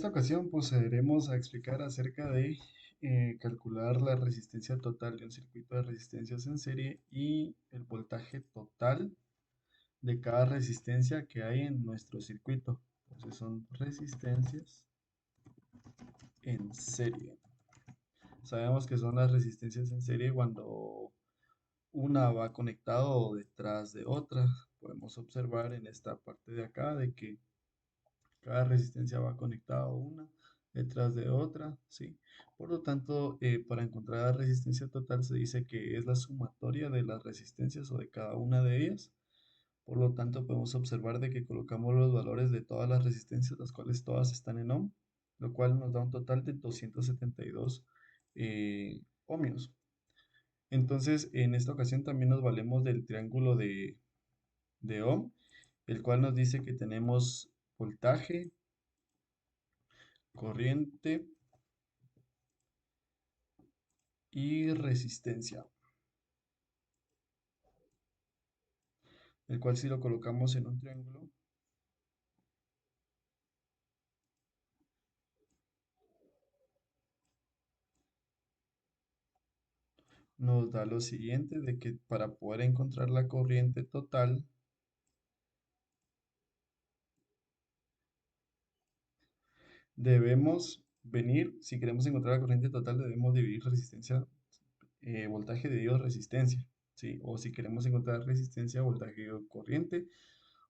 En esta ocasión procederemos a explicar acerca de calcular la resistencia total de un circuito de resistencias en serie y el voltaje total de cada resistencia que hay en nuestro circuito. Entonces son resistencias en serie. Sabemos que son las resistencias en serie cuando una va conectado detrás de otra. Podemos observar en esta parte de acá de que cada resistencia va conectada una detrás de otra, ¿sí? Por lo tanto, para encontrar la resistencia total se dice que es la sumatoria de las resistencias o de cada una de ellas. Por lo tanto, podemos observar de que colocamos los valores de todas las resistencias, las cuales todas están en ohm, lo cual nos da un total de 272 ohmios. Entonces, en esta ocasión también nos valemos del triángulo de ohm, el cual nos dice que tenemos voltaje, corriente y resistencia, el cual si lo colocamos en un triángulo, nos da lo siguiente, de que para poder encontrar la corriente total, debemos venir, si queremos encontrar la corriente total, debemos dividir resistencia, voltaje dividido resistencia, ¿sí? O si queremos encontrar resistencia, voltaje dividido corriente,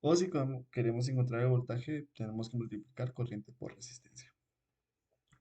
o si queremos encontrar el voltaje, tenemos que multiplicar corriente por resistencia.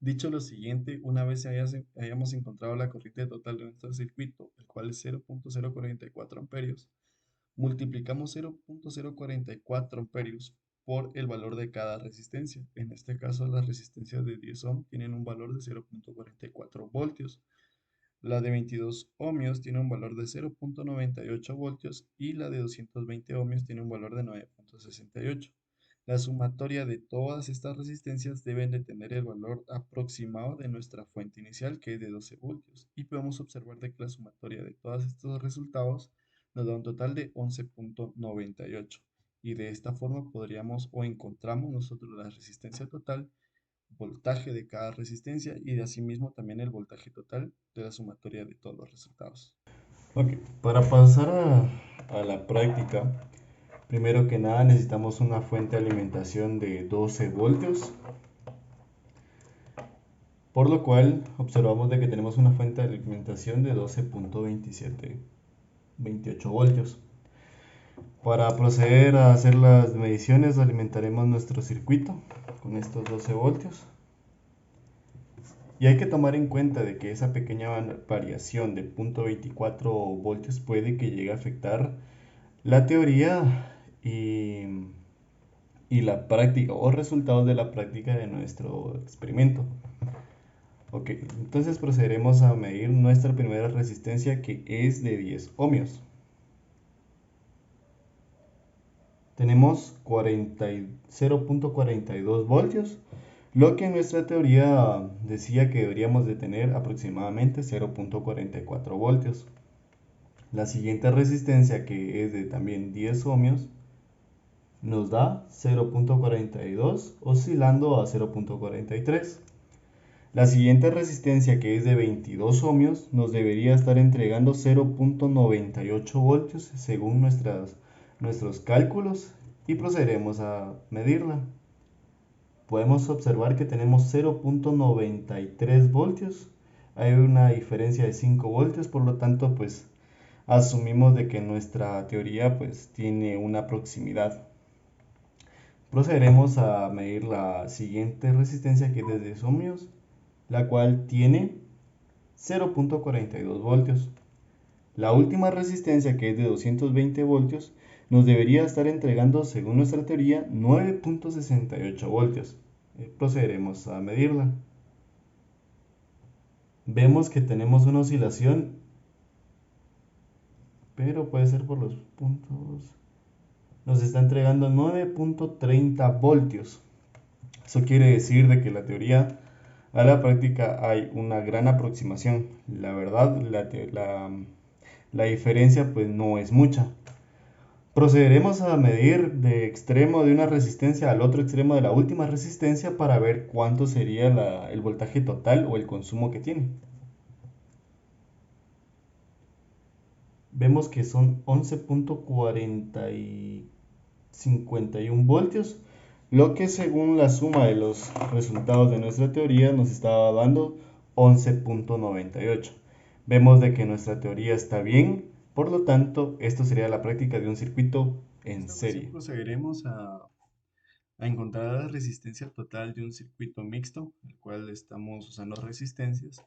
Dicho lo siguiente, una vez hayamos encontrado la corriente total de nuestro circuito, el cual es 0.044 amperios, multiplicamos 0.044 amperios por el valor de cada resistencia. En este caso, las resistencias de 10 ohm tienen un valor de 0.44 voltios. La de 22 ohmios tiene un valor de 0.98 voltios y la de 220 ohmios tiene un valor de 9.68. La sumatoria de todas estas resistencias deben de tener el valor aproximado de nuestra fuente inicial, que es de 12 voltios. Y podemos observar de que la sumatoria de todos estos resultados nos da un total de 11.98. Y de esta forma podríamos o encontramos nosotros la resistencia total, voltaje de cada resistencia y de asimismo también el voltaje total de la sumatoria de todos los resultados. Ok, para pasar a la práctica, primero que nada necesitamos una fuente de alimentación de 12 voltios, por lo cual observamos de que tenemos una fuente de alimentación de 12.2728 voltios. Para proceder a hacer las mediciones alimentaremos nuestro circuito con estos 12 voltios. Y hay que tomar en cuenta de que esa pequeña variación de 0.24 voltios puede que llegue a afectar la teoría y la práctica o resultados de la práctica de nuestro experimento. Ok, entonces procederemos a medir nuestra primera resistencia, que es de 10 ohmios. Tenemos 0.42 voltios, lo que en nuestra teoría decía que deberíamos de tener aproximadamente 0.44 voltios. La siguiente resistencia, que es de también 10 ohmios, nos da 0.42 oscilando a 0.43. La siguiente resistencia, que es de 22 ohmios, nos debería estar entregando 0.98 voltios según nuestros cálculos, y procederemos a medirla. Podemos observar que tenemos 0.93 voltios. Hay una diferencia de 5 voltios, por lo tanto, pues asumimos de que nuestra teoría pues tiene una proximidad. Procederemos a medir la siguiente resistencia, que es de 10 ohmios, la cual tiene 0.42 voltios. La última resistencia, que es de 220 voltios, nos debería estar entregando, según nuestra teoría, 9.68 voltios. Procederemos a medirla. Vemos que tenemos una oscilación, pero puede ser por los puntos. Nos está entregando 9.30 voltios. Eso quiere decir de que la teoría a la práctica hay una gran aproximación. La verdad, la diferencia pues no es mucha. Procederemos a medir de extremo de una resistencia al otro extremo de la última resistencia para ver cuánto sería el voltaje total o el consumo que tiene. Vemos que son 11.4051 voltios, lo que según la suma de los resultados de nuestra teoría nos estaba dando 11.98. Vemos de que nuestra teoría está bien, por lo tanto, esto sería la práctica de un circuito en serie. Procederemos a encontrar la resistencia total de un circuito mixto, el cual estamos usando resistencias,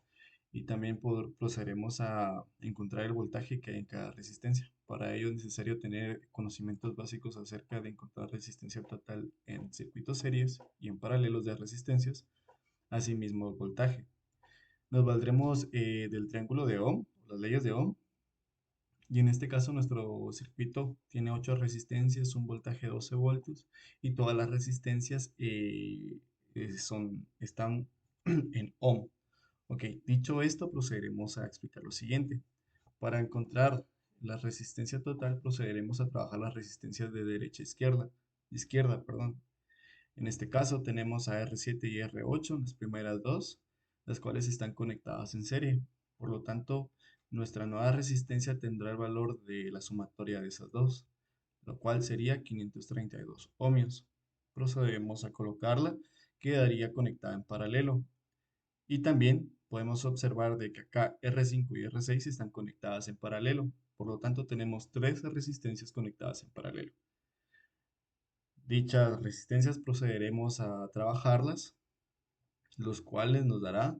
y también procederemos a encontrar el voltaje que hay en cada resistencia. Para ello es necesario tener conocimientos básicos acerca de encontrar resistencia total en circuitos series y en paralelos de resistencias, asimismo el voltaje. Nos valdremos del triángulo de Ohm, las leyes de Ohm, y en este caso nuestro circuito tiene 8 resistencias, un voltaje de 12 voltios y todas las resistencias están en ohm. Ok, dicho esto, procederemos a explicar lo siguiente. Para encontrar la resistencia total, procederemos a trabajar las resistencias de derecha a izquierda, perdón. En este caso tenemos a R7 y R8, las primeras dos, las cuales están conectadas en serie. Por lo tanto, nuestra nueva resistencia tendrá el valor de la sumatoria de esas dos, lo cual sería 532 ohmios. Procedemos a colocarla, quedaría conectada en paralelo. Y también podemos observar de que acá R5 y R6 están conectadas en paralelo. Por lo tanto, tenemos tres resistencias conectadas en paralelo. Dichas resistencias procederemos a trabajarlas, los cuales nos dará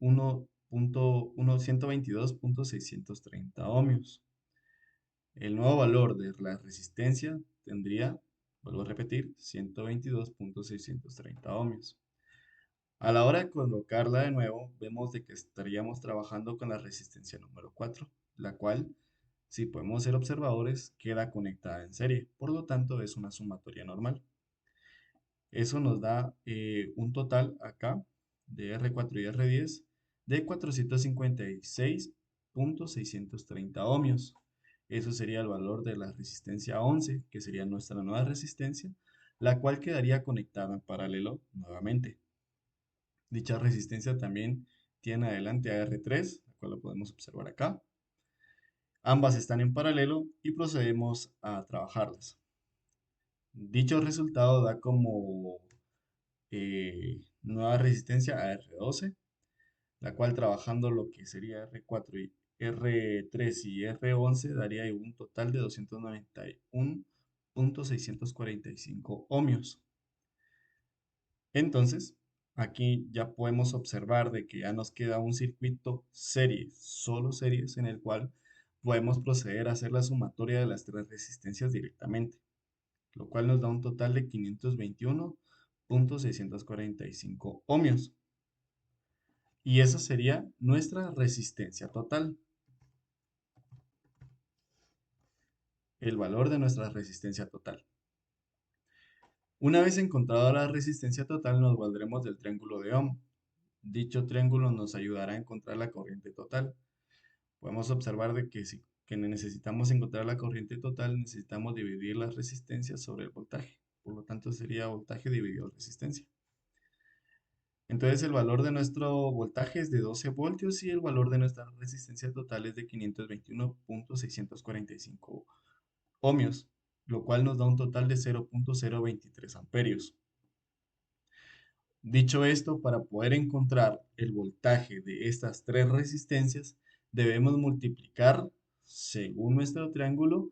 122.630 ohmios. El nuevo valor de la resistencia tendría, vuelvo a repetir, 122.630 ohmios. A la hora de colocarla de nuevo, vemos de que estaríamos trabajando con la resistencia número 4, la cual, si podemos ser observadores, queda conectada en serie, por lo tanto es una sumatoria normal. Eso nos da un total acá de R4 y R10 de 456.630 ohmios. Eso sería el valor de la resistencia 11, que sería nuestra nueva resistencia, la cual quedaría conectada en paralelo nuevamente. Dicha resistencia también tiene adelante a R3, la cual lo podemos observar acá. Ambas están en paralelo y procedemos a trabajarlas. Dicho resultado da como nueva resistencia a R12, la cual trabajando lo que sería R4 y R3 y R11 daría un total de 291.645 ohmios. Entonces, aquí ya podemos observar de que ya nos queda un circuito series, solo series, en el cual podemos proceder a hacer la sumatoria de las tres resistencias directamente, lo cual nos da un total de 521.645 ohmios. Y esa sería nuestra resistencia total, el valor de nuestra resistencia total. Una vez encontrada la resistencia total, nos valdremos del triángulo de Ohm. Dicho triángulo nos ayudará a encontrar la corriente total. Podemos observar de que si que necesitamos encontrar la corriente total, necesitamos dividir las resistencias sobre el voltaje. Por lo tanto, sería voltaje dividido resistencia. Entonces, el valor de nuestro voltaje es de 12 voltios y el valor de nuestra resistencia total es de 521.645 ohmios, lo cual nos da un total de 0.023 amperios. Dicho esto, para poder encontrar el voltaje de estas tres resistencias, debemos multiplicar, según nuestro triángulo,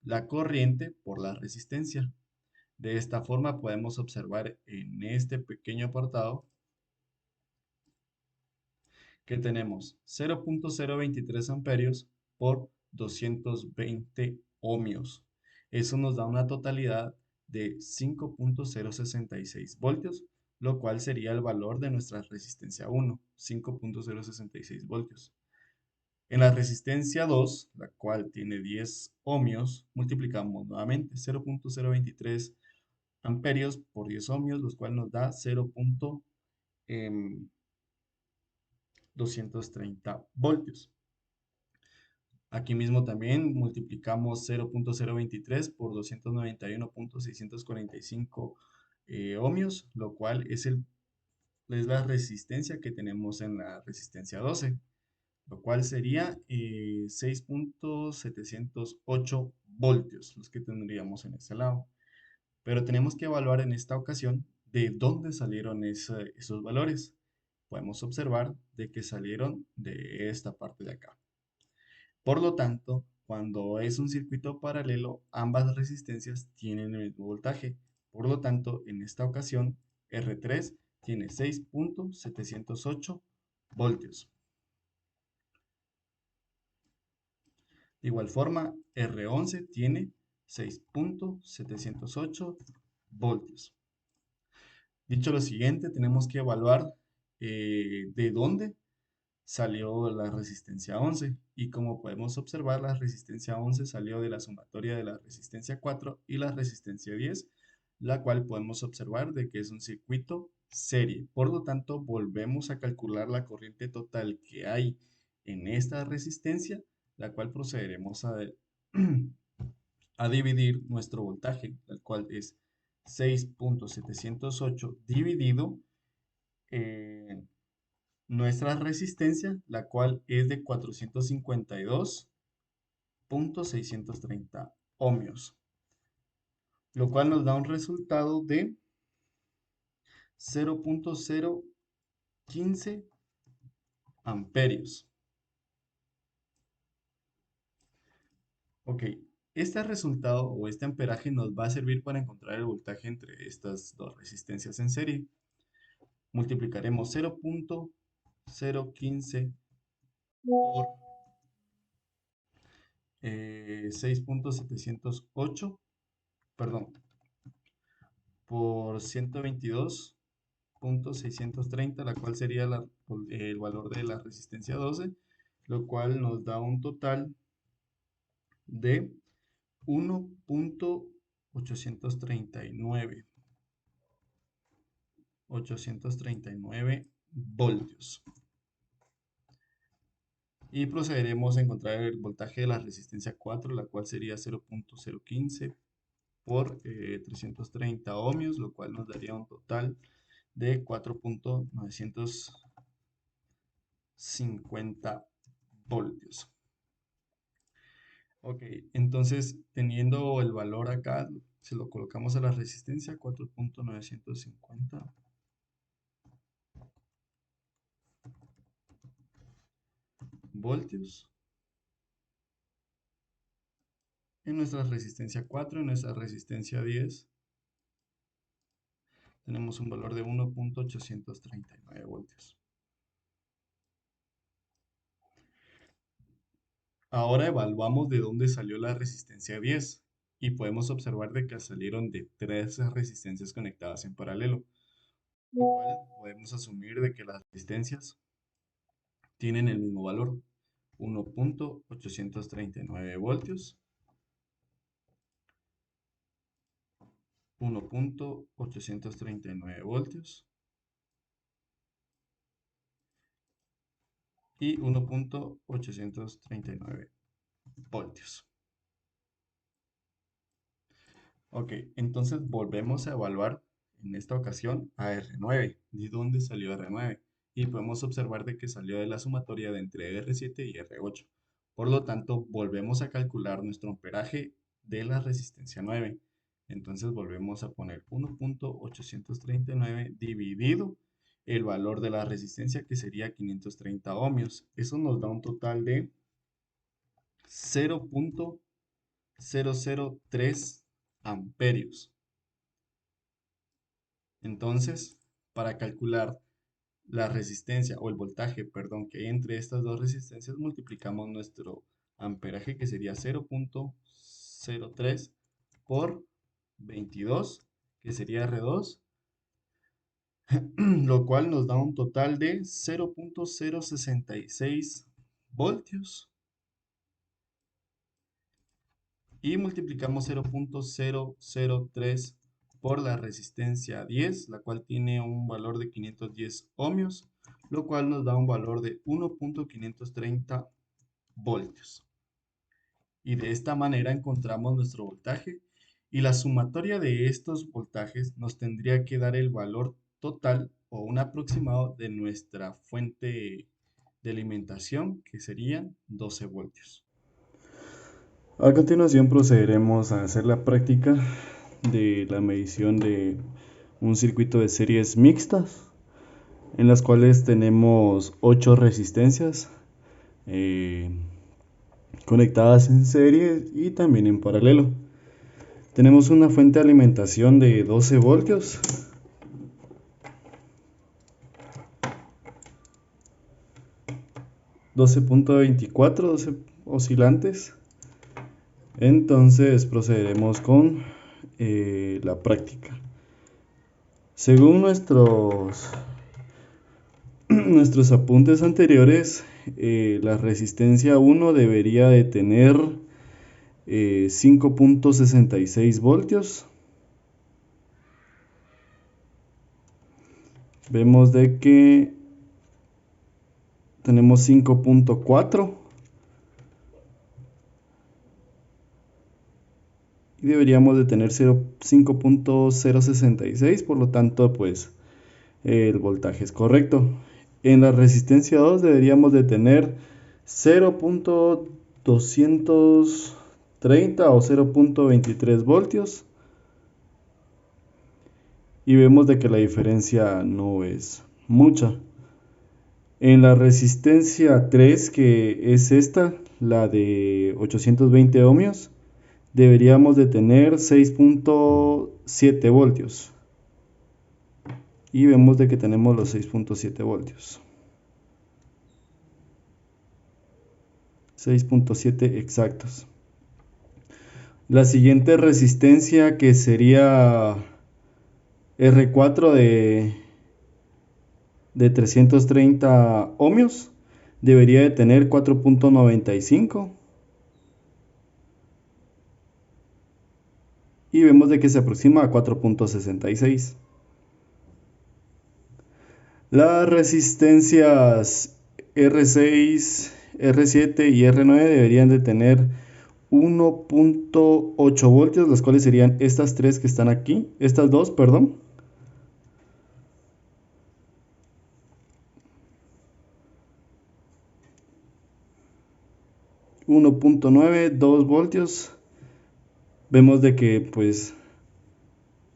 la corriente por la resistencia. De esta forma podemos observar en este pequeño apartado que tenemos 0.023 amperios por 220 ohmios. Eso nos da una totalidad de 5.066 voltios, lo cual sería el valor de nuestra resistencia 1, 5.066 voltios. En la resistencia 2, la cual tiene 10 ohmios, multiplicamos nuevamente 0.023 amperios por 10 ohmios, los cuales nos da 0.230 voltios. Aquí mismo también multiplicamos 0.023 por 291.645 ohmios, lo cual es la resistencia que tenemos en la resistencia 12, lo cual sería 6.708 voltios, los que tendríamos en ese lado. Pero tenemos que evaluar en esta ocasión de dónde salieron esos valores. Podemos observar de que salieron de esta parte de acá. Por lo tanto, cuando es un circuito paralelo, ambas resistencias tienen el mismo voltaje. Por lo tanto, en esta ocasión, R3 tiene 6.708 voltios. De igual forma, R11 tiene 6.708 voltios. Dicho lo siguiente, tenemos que evaluar de dónde salió la resistencia 11 y como podemos observar la resistencia 11 salió de la sumatoria de la resistencia 4 y la resistencia 10, la cual podemos observar de que es un circuito serie. Por lo tanto, volvemos a calcular la corriente total que hay en esta resistencia, la cual procederemos a dividir nuestro voltaje, el cual es 6.708 dividido nuestra resistencia, la cual es de 452.630 ohmios, lo cual nos da un resultado de 0.015 amperios. Ok, este resultado o este amperaje nos va a servir para encontrar el voltaje entre estas dos resistencias en serie. Multiplicaremos 0.015 por 6.708, perdón, por 122.630, la cual sería el valor de la resistencia 12, lo cual nos da un total de 1.839 voltios. Y procederemos a encontrar el voltaje de la resistencia 4, la cual sería 0.015 por 330 ohmios, lo cual nos daría un total de 4.950 voltios. Ok, entonces teniendo el valor acá, se lo colocamos a la resistencia 4.950 voltios. En nuestra resistencia 4, en nuestra resistencia 10, tenemos un valor de 1.839 voltios. Ahora evaluamos de dónde salió la resistencia 10 y podemos observar de que salieron de tres resistencias conectadas en paralelo, lo cual podemos asumir de que las resistencias tienen el mismo valor, 1.839 voltios, 1.839 voltios y 1.839 voltios. Ok, entonces volvemos a evaluar en esta ocasión a R9. ¿De dónde salió R9? Y podemos observar de que salió de la sumatoria de entre R7 y R8. Por lo tanto, volvemos a calcular nuestro amperaje de la resistencia 9. Entonces volvemos a poner 1.839 dividido el valor de la resistencia, que sería 530 ohmios. Eso nos da un total de 0.003 amperios. Entonces, para calcular la resistencia o el voltaje, perdón, que hay entre estas dos resistencias, multiplicamos nuestro amperaje, que sería 0.03 por 22, que sería R2, lo cual nos da un total de 0.066 voltios. Y multiplicamos 0.003 por la resistencia 10, la cual tiene un valor de 510 ohmios, lo cual nos da un valor de 1.530 voltios. y de esta manera encontramos nuestro voltaje y la sumatoria de estos voltajes nos tendría que dar el valor total o un aproximado de nuestra fuente de alimentación, que serían 12 voltios. A continuación procederemos a hacer la práctica de la medición de un circuito de series mixtas, en las cuales tenemos 8 resistencias conectadas en serie y también en paralelo. Tenemos una fuente de alimentación de 12 voltios. .24, 12 oscilantes. Entonces procederemos con la práctica. Según nuestros apuntes anteriores, la resistencia 1 debería de tener 5.66 voltios. Vemos de que tenemos 5.4 y deberíamos de tener 5.066, por lo tanto pues el voltaje es correcto. En la resistencia 2 deberíamos de tener 0.230 o 0.23 voltios y vemos de que la diferencia no es mucha. En la resistencia 3, que es esta, la de 820 ohmios, deberíamos de tener 6.7 voltios. Y vemos de que tenemos los 6.7 voltios. 6.7 exactos. La siguiente resistencia, que sería R4 de 330 ohmios, debería de tener 4.95 y vemos de que se aproxima a 4.66. Las resistencias R6, R7 y R9 deberían de tener 1.8 voltios, las cuales serían estas tres que están aquí, estas dos, perdón. 1.9, 2 voltios. Vemos de que pues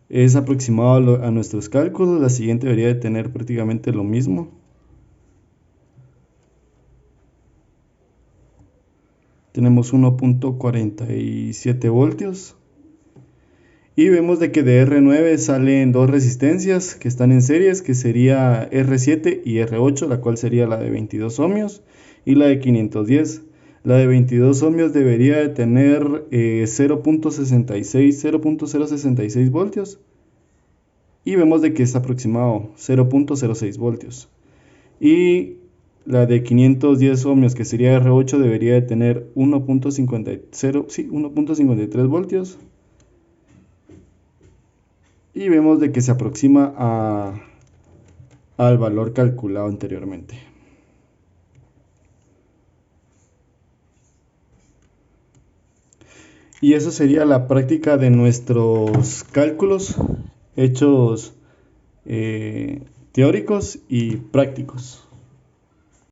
es aproximado a nuestros cálculos. La siguiente debería de tener prácticamente lo mismo. Tenemos 1.47 voltios. Y vemos de que de R9 salen dos resistencias que están en series, que sería R7 y R8, la cual sería la de 22 ohmios y la de 510. La de 22 ohmios debería de tener 0.66 voltios. Y vemos de que es aproximado 0.06 voltios. Y la de 510 ohmios, que sería R8, debería de tener 1.53 voltios. Y vemos de que se aproxima al valor calculado anteriormente. Y eso sería la práctica de nuestros cálculos hechos teóricos y prácticos.